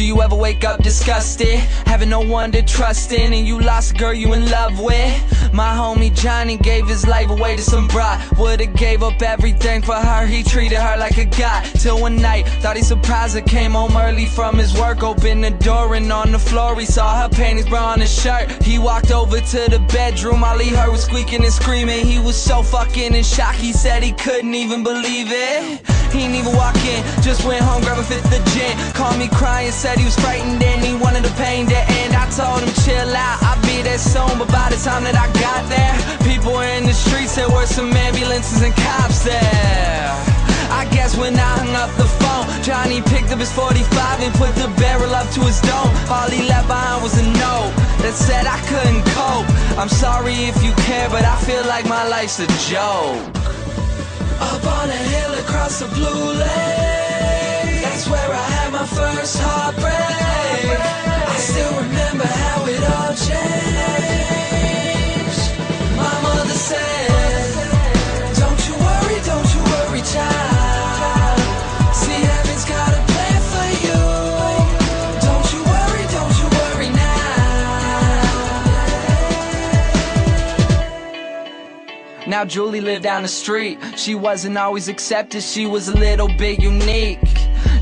Do you ever wake up disgusted, having no one to trust in, and you lost a girl you in love with? My homie Johnny gave his life away to some broad. Would've gave up everything for her, he treated her like a god. Till one night, thought he surprised her, came home early from his work, opened the door and on the floor he saw her panties, bra on his shirt. He walked over to the bedroom, all he heard was squeaking and screaming. He was so fucking in shock, he said he couldn't even believe it. He didn't even walk in, just went home, grabbed a fifth of gin. Called me crying, said he was frightened and he wanted the pain to end. I told him chill out, I'll be there soon. But by the time that I got there, people were in the streets, there were some ambulances and cops there. I guess when I hung up the phone, Johnny picked up his 45 and put the barrel up to his dome. All he left behind was a note that said I couldn't cope. I'm sorry if you care, but I feel like my life's a joke. Up on a hill across the blue lake, that's where I had my first heartbreak. I still remember how it all changed. My mother said, don't you worry, child. See, heaven's got a plan for you. Don't you worry now. Now Julie lived down the street. She wasn't always accepted, she was a little bit unique.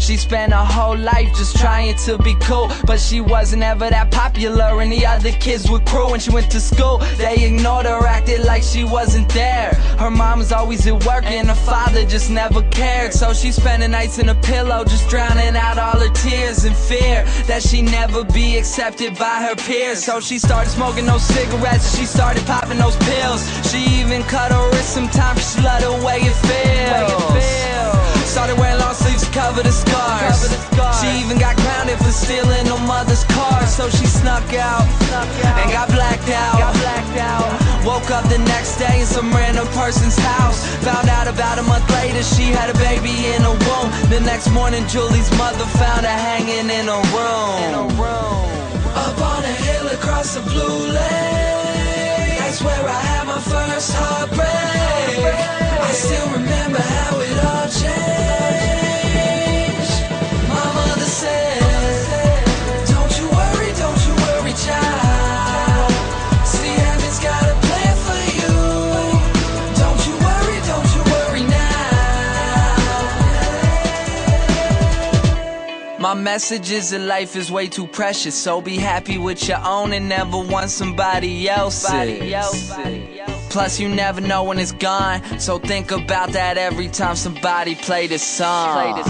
She spent her whole life just trying to be cool, but she wasn't ever that popular and the other kids were cruel. When she went to school, they ignored her, acted like she wasn't there. Her mom was always at work and her father just never cared. So she spent the nights in a pillow, just drowning out all her tears in fear that she'd never be accepted by her peers. So she started smoking those cigarettes, she started popping those pills. She even cut her wrist sometimes, cause she loved the way it feels. Started wearing long sleeves to cover the scars. She even got grounded for stealing her mother's car. So she snuck out and got blacked out. Woke up the next day in some random person's house. Found out about a month later she had a baby in her womb. The next morning Julie's mother found her hanging in her room. Up on a hill across the blue lake, that's where I had my first heartbreak. I still remember how it all changed. My mother said, don't you worry, child. See, heaven's got a plan for you. Don't you worry now. My message is that life is way too precious, so be happy with your own and never want somebody else's. Plus you never know when it's gone, so think about that every time somebody play this song.